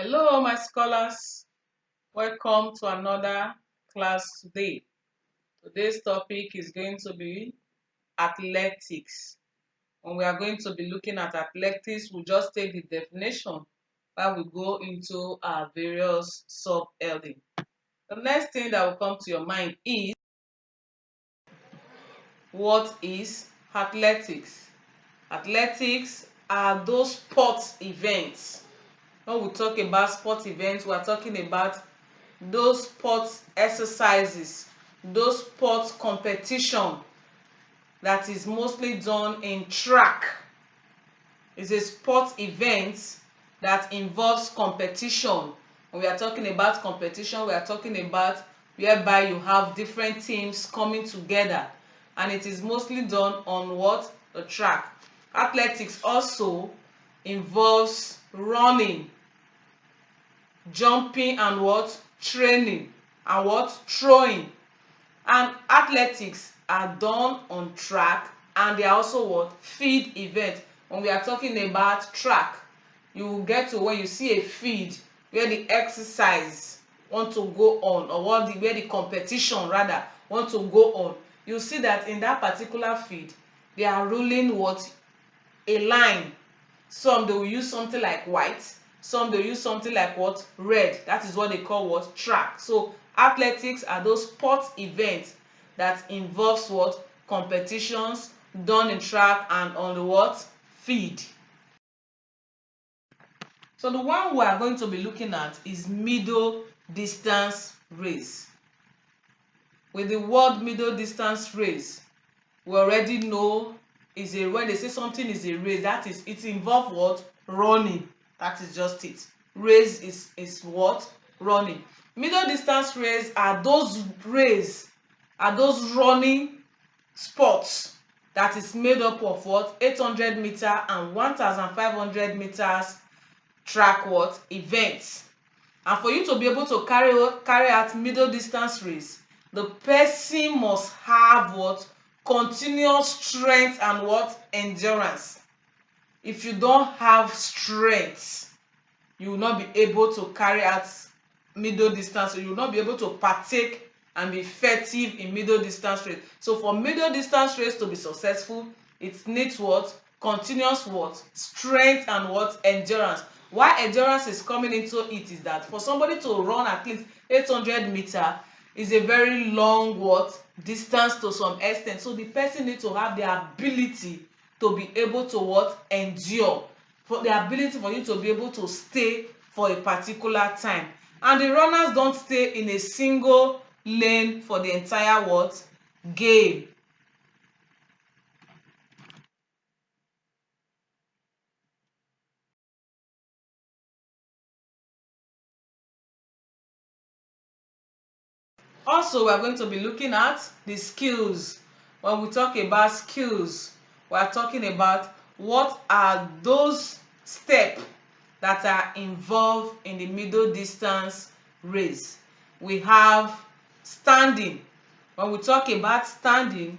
Hello, my scholars. Welcome to another class today. Today's topic is going to be athletics. When we are going to be looking at athletics, we'll just take the definition while we go into our various sub-heading. The next thing that will come to your mind is, what is athletics? Athletics are those sports events. When we talk about sports events, we are talking about those sports exercises, those sports competition that is mostly done in track. It's a sports event that involves competition. When we are talking about competition, we are talking about whereby you have different teams coming together, and it is mostly done on what? The track. Athletics also involves running, jumping, and what? Training, and what? Throwing. And athletics are done on track, and they are also what? Field event. When we are talking about track, you will get to when you see a field where the exercise want to go on, or where the competition rather want to go on, you see that in that particular field they are ruling what? A line. Some they will use something like white, some they use something like what? Red. That is what they call what? Track. So athletics are those sports events that involves what? Competitions done in track and on the what? Field. So the one we are going to be looking at is middle distance race. With the word middle distance race, we already know is a, when they say something is a race, that is, it involves what? Running. That is just it. Race is what? Running. Middle distance race are those running sports that is made up of what? 800 meter and 1500 meters track what? Events. And for you to be able to carry out middle distance race, the person must have what? Continuous strength and what? Endurance. If you don't have strength, you will not be able to carry out middle distance, so you will not be able to partake and be effective in middle distance race. So for middle distance race to be successful, it needs what? Continuous what? Strength and what? Endurance. Why endurance is coming into it is that for somebody to run at least 800 meter is a very long what? Distance to some extent. So the person needs to have the ability to be able to what? Endure. For the ability for you to be able to stay for a particular time. And the runners don't stay in a single lane for the entire what? Game. Also, we are going to be looking at the skills. When we talk about skills, we are talking about what are those steps that are involved in the middle distance race. We have standing. When we talk about standing,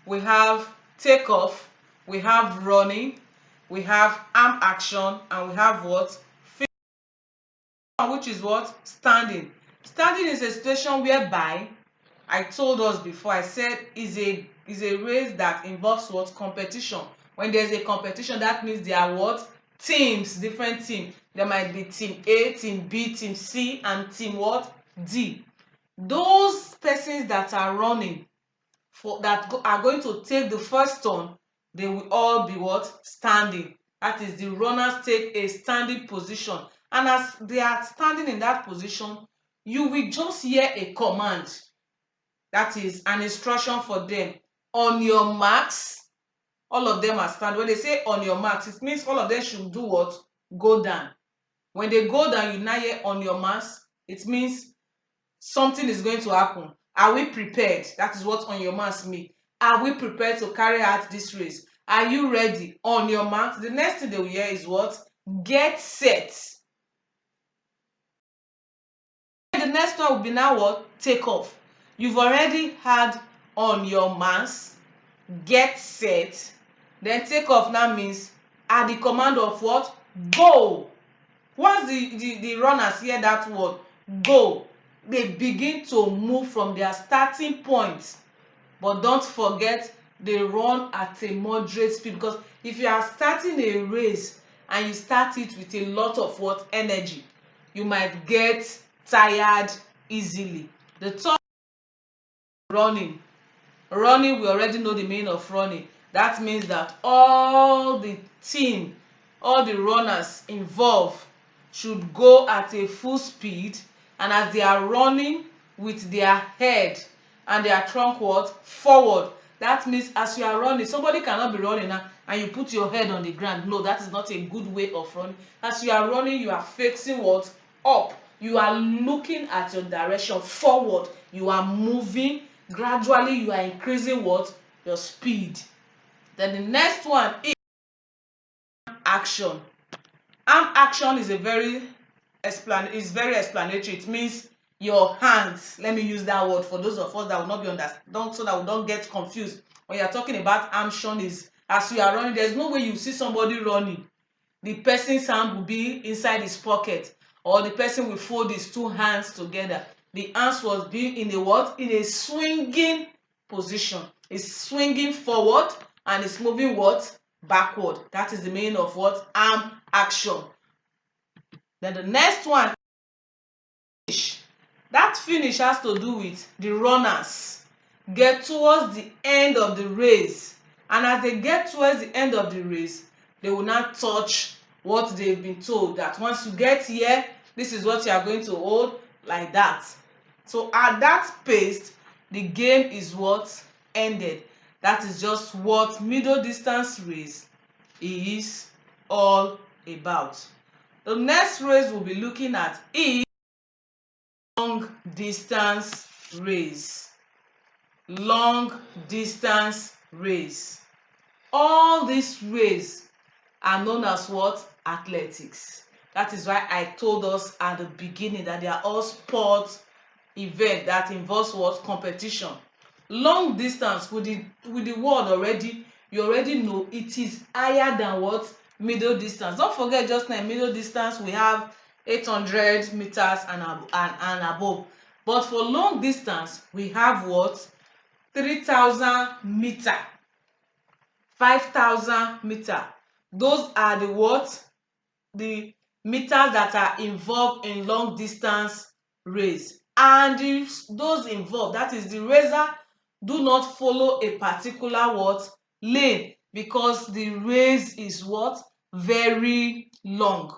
we have takeoff, we have running, we have arm action, and we have what? Which is what? Standing. Standing is a situation whereby, I told us before, I said is a race that involves what? Competition. When there's a competition, that means there are what? Teams, different teams. There might be team A, team B, team C, and team what? D. Those persons that are running are going to take the first turn, they will all be what? Standing. That is, the runners take a standing position, and as they are standing in that position, you will just hear a command, that is an instruction for them. On your marks, all of them are standing. When they say on your marks, it means all of them should do what? Go down. When they go down, you now hear on your marks, it means something is going to happen. Are we prepared? That is what on your marks mean. Are we prepared to carry out this race? Are you ready? On your marks. The next thing they will hear is what? Get set. The next one will be now what? Take off. You've already had on your marks, get set, then take off now means at the command of what? Go. Once the runners hear that word go, they begin to move from their starting point. But don't forget, they run at a moderate speed, because if you are starting a race and you start it with a lot of what energy, you might get tired easily. The third, running. Running, we already know the meaning of running. That means that all the team, all the runners involved should go at a full speed, and as they are running with their head and their trunk what forward. That means as you are running, somebody cannot be running now and you put your head on the ground. No, that is not a good way of running. As you are running, you are facing what up. You are looking at your direction forward. You are moving gradually. You are increasing what your speed. Then the next one is action. Arm action is very explanatory. It means your hands. Let me use that word for those of us that will not be understand, so that we don't get confused. When you're talking about action, is as you are running, there's no way you see somebody running, the person's hand will be inside his pocket, or the person will fold his two hands together. The hands was being in a what? In a swinging position. It's swinging forward and it's moving what? Backward. That is the meaning of what? Arm action. Then the next one, finish. That finish has to do with the runners get towards the end of the race, and as they get towards the end of the race, they will not touch what they've been told, that once you get here, this is what you are going to hold, like that. So at that pace, the game is what ended. That is just what middle distance race is all about. The next race we'll be looking at is long distance race. Long distance race. All these races are known as what? Athletics. That is why I told us at the beginning that they are all sports event that involves what? Competition. Long distance, with the word already, you already know it is higher than what? Middle distance. Don't forget, just now middle distance we have 800 meters and above. But for long distance we have what? 3000 meter, 5000 meter. Those are the what? The meters that are involved in long distance race. And those involved, that is the racer, do not follow a particular what? Lane, because the race is what? Very long.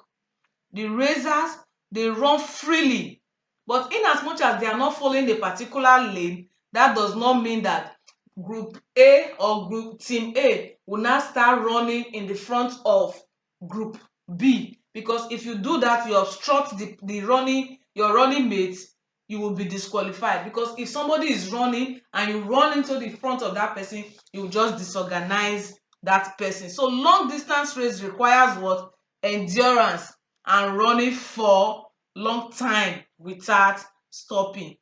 The racers, they run freely, but in as much as they are not following a particular lane, that does not mean that group A or group team A will now start running in the front of group B, because if you do that, you obstruct the running, your running mates, you will be disqualified. Because if somebody is running and you run into the front of that person, you will just disorganize that person. So long distance race requires what? Endurance and running for long time without stopping.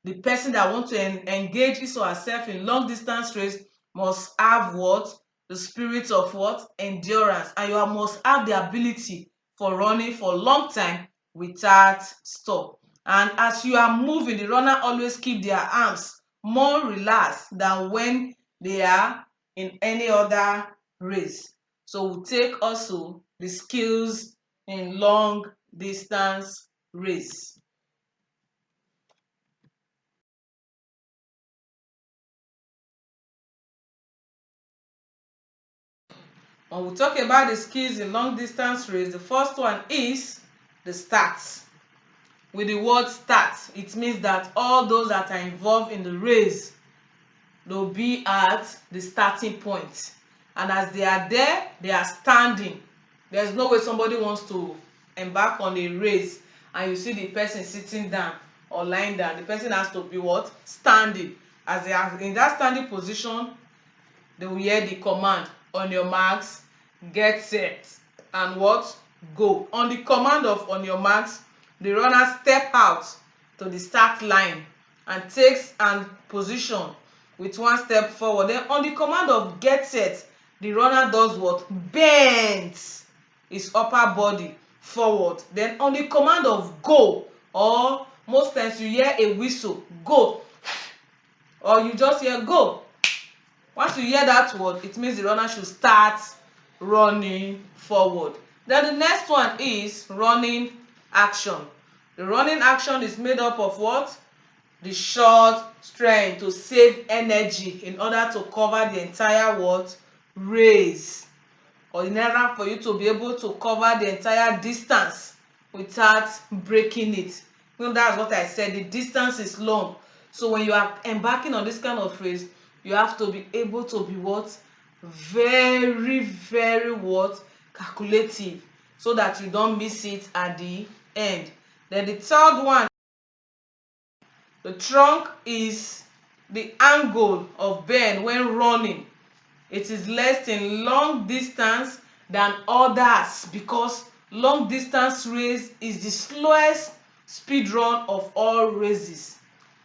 The person that wants to engage his or herself in long distance race must have what? The spirit of what? Endurance. And you must have the ability for running for long time without stop. And as you are moving, the runner always keep their arms more relaxed than when they are in any other race. So we'll take also the skills in long distance race. When we talk about the skills in long distance race, the first one is the start. With the word start, it means that all those that are involved in the race, they'll be at the starting point. And as they are there, they are standing. There's no way somebody wants to embark on a race and you see the person sitting down or lying down. The person has to be what? Standing. As they are in that standing position, they will hear the command, on your marks, get set, and what? Go. On the command of on your marks, the runner step out to the start line and takes and position with one step forward. Then on the command of get set, the runner does what? Bends his upper body forward. Then on the command of go, or most times you hear a whistle, go, or you just hear go. Once you hear that word, it means the runner should start running forward. Then the next one is running action. The running action is made up of what? The short strength to save energy in order to cover the entire what? Race. Or in order for you to be able to cover the entire distance without breaking it. You know, that's what I said. The distance is long. So when you are embarking on this kind of race, you have to be able to be what? Very, very what? Calculative, so that you don't miss it at the end. Then the third one, the trunk is the angle of bend when running. It is less in long distance than others because long distance race is the slowest speed run of all races.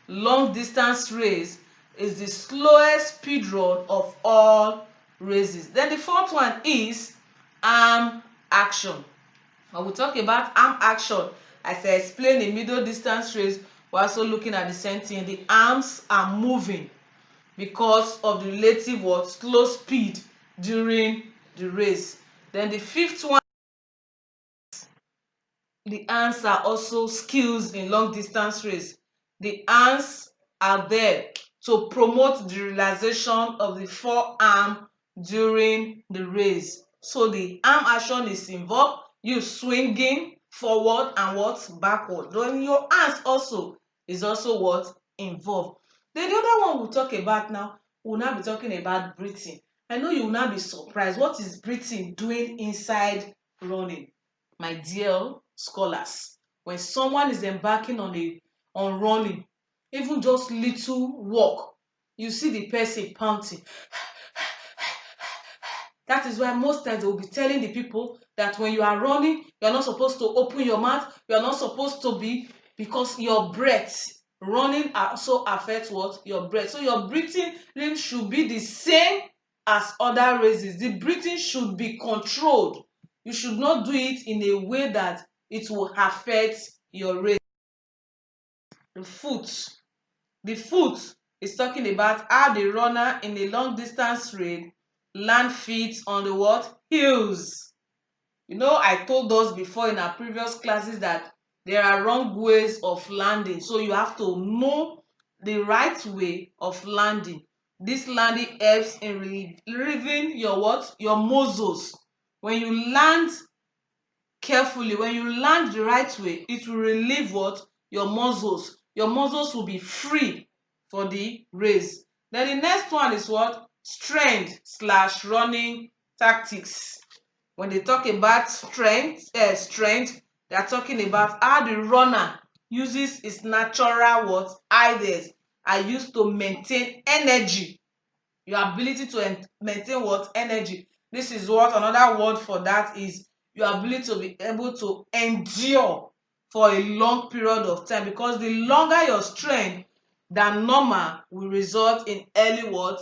Long distance race is the slowest speed run of all races. Then the fourth one is arm action. When we talk about arm action, as I explained in middle distance race, we're also looking at the same thing. The arms are moving because of the relative what? Slow speed during the race. Then the fifth one, the hands are also skills in long distance race. The hands are there to promote the realization of the forearm during the race. So the arm action is involved, you swinging forward and what? Backward. Then your hands also is also what? Involved. Then the other one we'll talk about now, we'll now be talking about breathing. I know you will now be surprised. What is breathing doing inside running? My dear scholars, when someone is embarking on running, even just little walk, you see the person panting. That is why most times they will be telling the people that when you are running, you are not supposed to open your mouth, you are not supposed to be, because your breath, running also affects what? Your breath. So your breathing rate should be the same as other races. The breathing should be controlled. You should not do it in a way that it will affect your race. The foot. The foot is talking about how the runner in a long distance race land feet on the what? Heels. You know, I told us before in our previous classes that there are wrong ways of landing. So you have to know the right way of landing. This landing helps in relieving your what? Your muscles. When you land carefully, when you land the right way, it will relieve what? Your muscles. Your muscles will be free for the race. Then the next one is what? Strength slash running tactics. When they talk about strength, they are talking about how the runner uses his natural what? Ideas are used to maintain energy. Your ability to maintain what? Energy. This is what another word for that is your ability to be able to endure for a long period of time, because the longer your strength than normal will result in early what?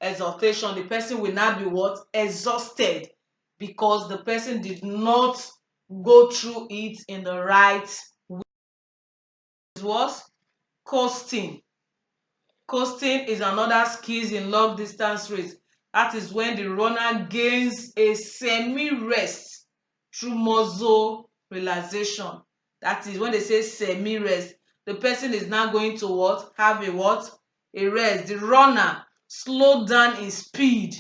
Exhaustion. The person will now be what? Exhausted, because the person did not go through it in the right way. It was coasting. Coasting is another skill in long distance race. That is when the runner gains a semi-rest through muscle relaxation. That is when they say semi-rest. The person is now going to what? Have a what? A rest. The runner slow down in speed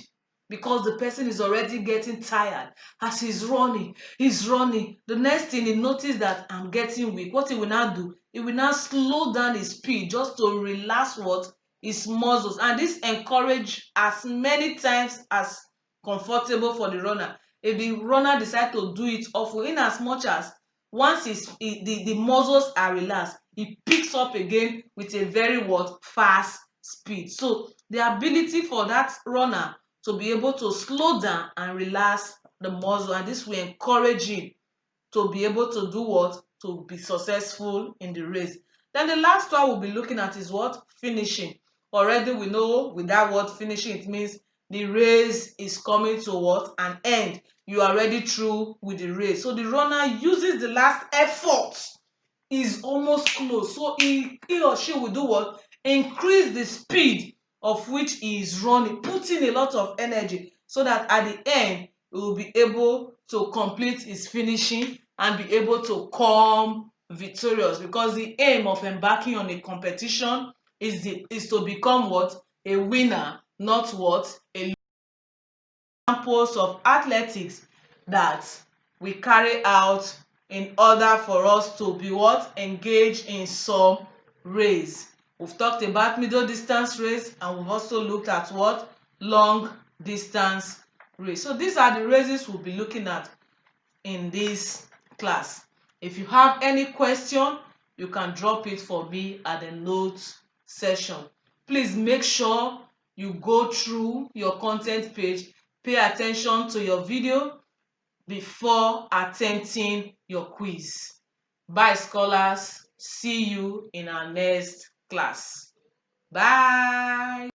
because the person is already getting tired. As he's running. The next thing he notices that I'm getting weak. What he will now do? He will now slow down his speed just to relax what? His muscles. And this encourage as many times as comfortable for the runner. If the runner decide to do it often, in as much as once the muscles are relaxed, he picks up again with a very what? Fast speed. So the ability for that runner to be able to slow down and relax the muscle, and this will encourage him to be able to do what? To be successful in the race. Then the last one we'll be looking at is what? Finishing. Already we know with that word finishing, it means the race is coming to what? An end. You are already through with the race. So the runner uses the last effort. Is almost close. So he or she will do what? Increase the speed of which he is running, putting a lot of energy so that at the end he will be able to complete his finishing and be able to come victorious, because the aim of embarking on a competition is to become what? A winner, not what? A examples of athletics that we carry out in order for us to be what? Engaged in some race. We've talked about middle distance race, and we've also looked at what? Long distance race. So these are the races we'll be looking at in this class. If you have any question, you can drop it for me at the notes section. Please make sure you go through your content page, pay attention to your video before attempting your quiz. Bye, scholars. See you in our next class. Bye.